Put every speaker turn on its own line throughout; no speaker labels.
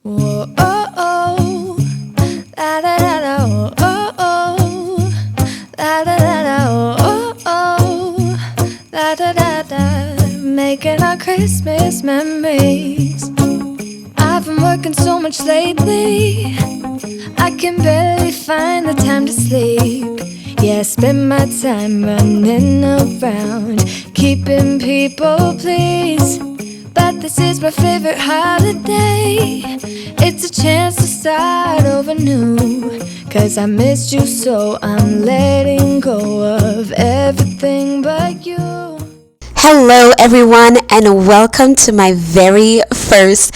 Whoa, oh, oh, la da da da, oh, oh, la da da da, oh, oh, la da da da, making our Christmas memories. I've been working so much lately, I can barely find the time to sleep. Yeah, I spend my time running around, keeping people pleased. But this is my favorite holiday. It's a chance to start over new. 'Cause I missed you, so I'm letting go of everything but you.
Hello everyone, and welcome to my very first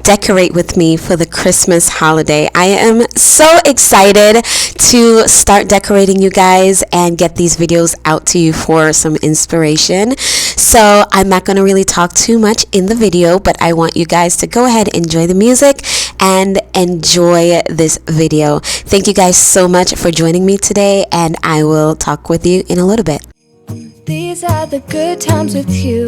Decorate with Me for the Christmas holiday. I am so excited to start decorating, you guys, and get these videos out to you for some inspiration. So I'm not going to really talk too much in the video, but I want you guys to go ahead and enjoy the music and enjoy this video. Thank you guys so much for joining me today, and I will talk with you in a little bit.
These are the good times with you,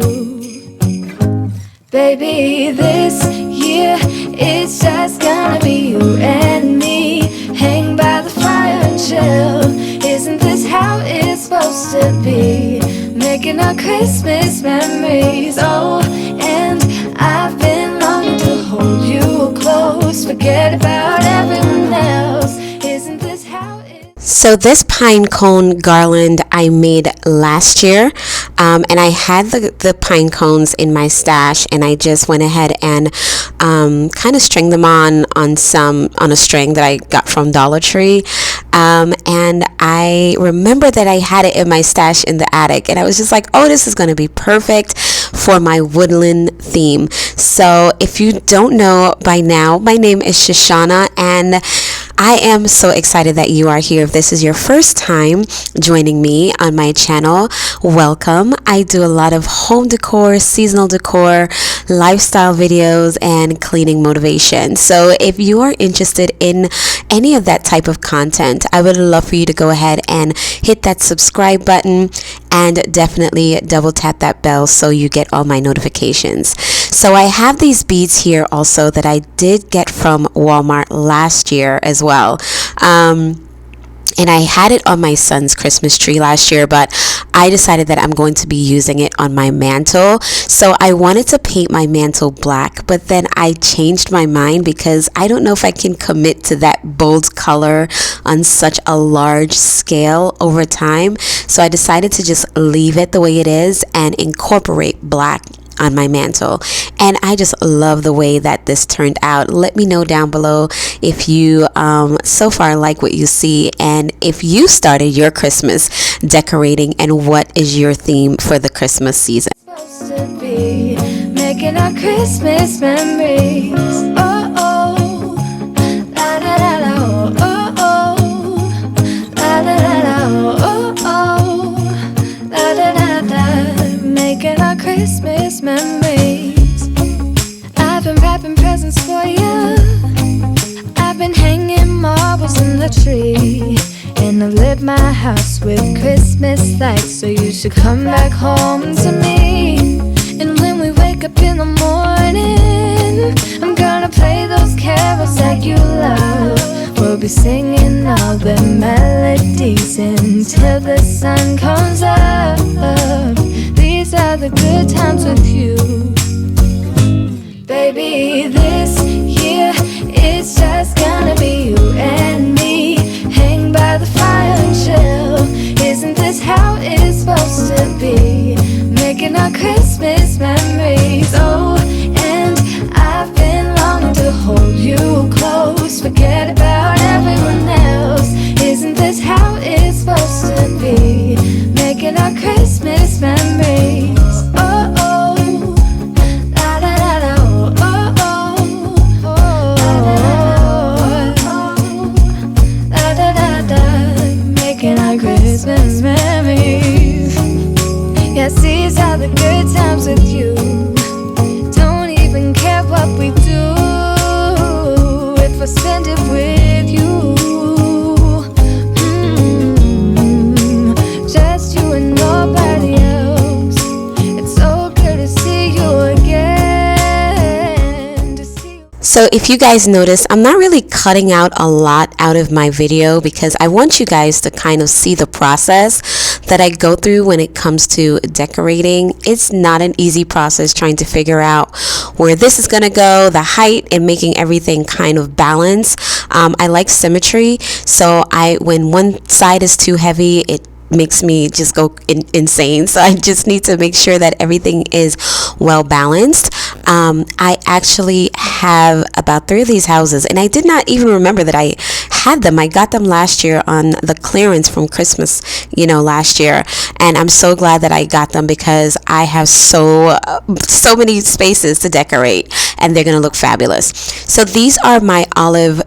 baby. This year it's just gonna be you and me. Hang by the fire and chill. Isn't this how it's supposed to be? Making our Christmas memories. Oh, and I've been longing to hold you close. Forget about everyone else. Isn't this how it's...
So this pine cone garland I made last year, and I had the pine cones in my stash, and I just went ahead and kind of stringed them on a string that I got from Dollar Tree, and I remember that I had it in my stash in the attic, and I was just like, oh, this is going to be perfect for my woodland theme. So if you don't know by now, my name is Shushana, and I am so excited that you are here. If this is your first time joining me on my channel, welcome. I do a lot of home decor, seasonal decor, lifestyle videos, and cleaning motivation. So if you are interested in any of that type of content, I would love for you to go ahead and hit that subscribe button and definitely double tap that bell so you get all my notifications. So I have these beads here also that I did get from Walmart last year as well. And I had it on my son's Christmas tree last year, but I decided that I'm going to be using it on my mantle. So I wanted to paint my mantle black, but then I changed my mind because I don't know if I can commit to that bold color on such a large scale over time. So I decided to just leave it the way it is and incorporate black on my mantle, and I just love the way that this turned out. Let me know down below if you so far like what you see, and if you started your Christmas decorating, and what is your theme for the Christmas season.
Supposed to be making our Christmas memories. Oh, oh, la da da da, oh, oh, la da da da, oh, oh, la da da da, making our Christmas memories. I've been wrapping presents for you. I've been hanging marbles in the tree, and I've lit my house with Christmas lights. So you should come back home to me. And when we wake up in the morning, I'm gonna play those carols that you love. We'll be singing all the melodies until the sun comes up. These are the good times with you, baby. This year it's just gonna be you and me. Hang by the fire and chill. Isn't this how it's supposed to be? Making our Christmas memories. Oh, and I've been longing to hold you close. Forget about everyone else. Isn't this how it's supposed to be? Making our Christmas memories. Oh, oh, la da da da, oh, oh,
So if you guys notice, I'm not really cutting out a lot out of my video because I want you guys to kind of see the process that I go through when it comes to decorating. It's not an easy process trying to figure out where this is going to go, the height, and making everything kind of balance. I like symmetry, so when one side is too heavy, it makes me just go insane. So I just need to make sure that everything is well balanced. I actually have about 3 of these houses, and I did not even remember that I had them. I got them last year on the clearance from Christmas, last year, and I'm so glad that I got them because I have so many spaces to decorate, and they're gonna look fabulous. So these are my olive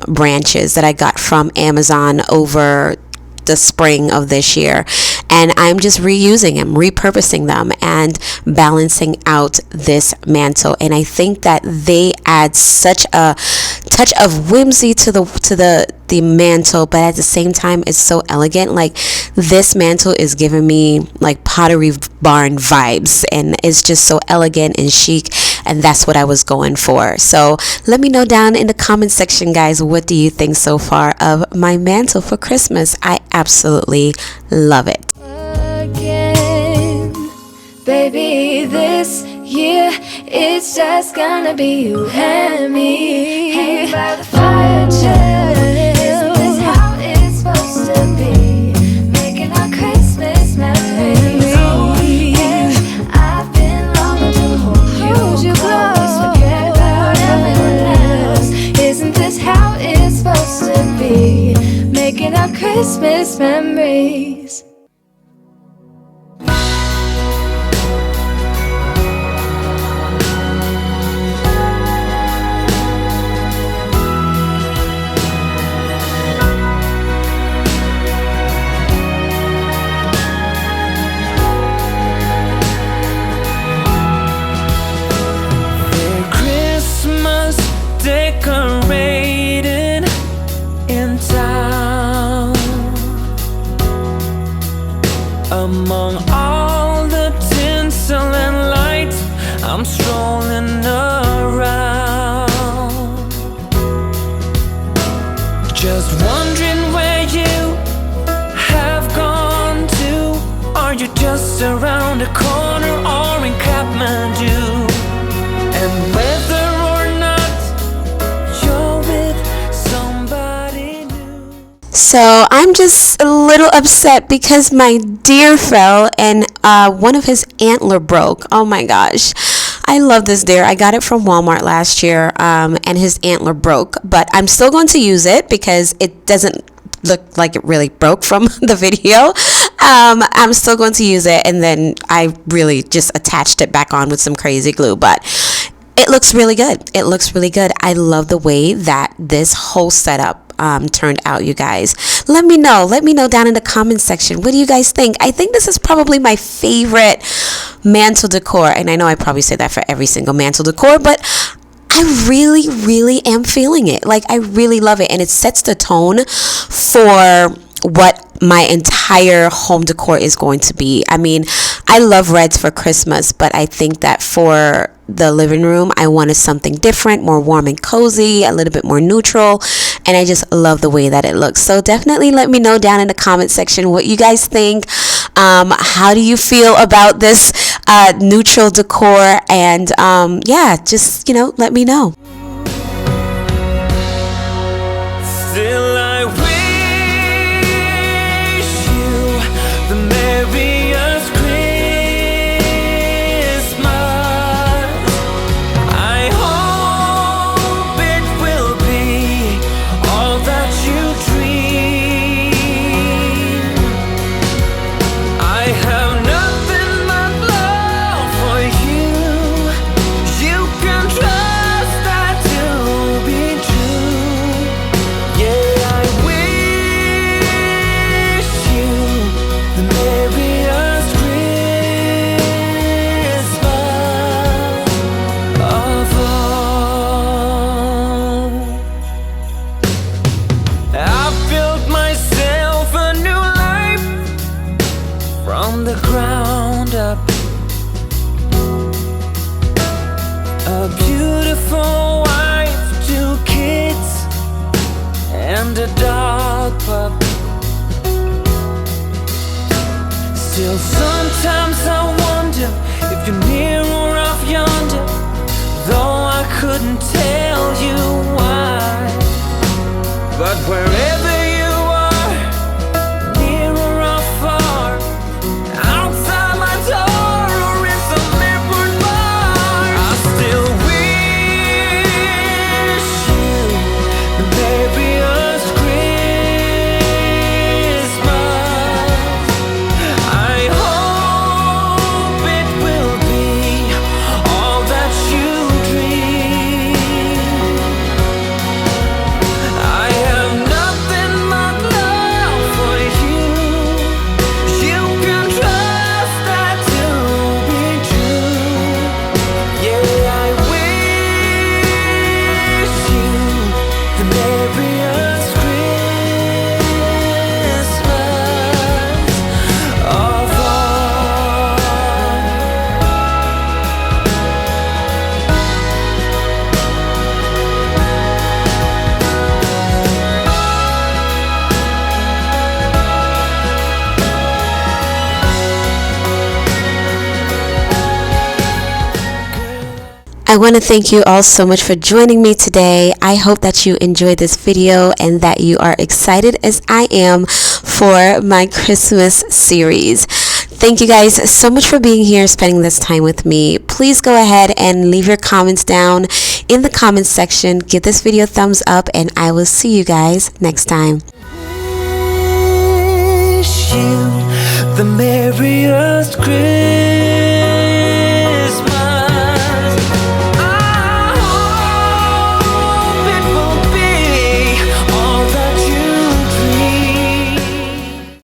branches that I got from Amazon over the spring of this year, and I'm just reusing them, repurposing them, and balancing out this mantle. And I think that they add such a touch of whimsy to the mantle, but at the same time it's so elegant. Like, this mantle is giving me like Pottery Barn vibes, and it's just so elegant and chic, and that's what I was going for. So let me know down in the comment section, guys, what do you think so far of my mantle for Christmas? I absolutely love it.
Again, baby, this year it's just gonna be you and me, hanging by the fire chill. Isn't this how it's supposed to be? Making our Christmas memories. Oh, yeah, I've been longing to hold you close, forget about everyone else. Isn't this how it's supposed to be? Making our Christmas memories.
Decorated in town, among all the tinsel and lights, I'm strolling around, just wondering where you have gone to. Are you just around the corner or in Kathmandu? And whether
So I'm just a little upset because my deer fell and one of his antler broke. Oh my gosh. I love this deer. I got it from Walmart last year, and his antler broke, but I'm still going to use it because it doesn't look like it really broke from the video. I'm still going to use it, and then I really just attached it back on with some crazy glue, but it looks really good. It looks really good. I love the way that this whole setup turned out, you guys. Let me know down in the comment section, what do you guys think? I think this is probably my favorite mantle decor, and I know I probably say that for every single mantle decor, but I really am feeling it. Like, I really love it, and it sets the tone for what my entire home decor is going to be. I mean, I love reds for Christmas, but I think that for the living room, I wanted something different, more warm and cozy, a little bit more neutral, and I just love the way that it looks. So definitely let me know down in the comment section what you guys think. How do you feel about this neutral decor? And yeah, just let me know.
Still I wish you the merriest Christmas. I hope it will be all that you dream. I have nothing but love for you. You can trust that But wherever you are, near or far, outside my door or in some airport bar, I still wish you the merriest Christmas. I hope it will be all that you dream. I have nothing but love for you. You can trust that to be true. Yeah, I wish you the merriest Christmas of all.
I want to thank you all so much for joining me today. I hope that you enjoyed this video and that you are excited as I am for my Christmas series. Thank you guys so much for being here, spending this time with me. Please go ahead and leave your comments down in the comments section. Give this video a thumbs up and I will see you guys next time.
Wish you the merriest Christmas.